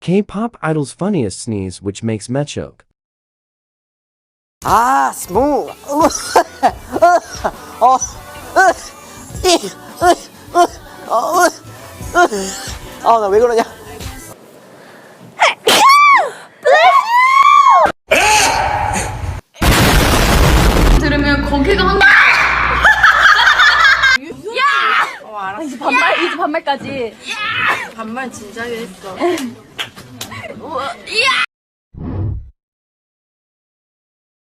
K-pop idol's funniest sneeze which makes me choke. 아, 스무. 나 왜 그러냐? 들으면 거기가 한. 야! 이제 반말까지. 반말 진작에 했어. 야!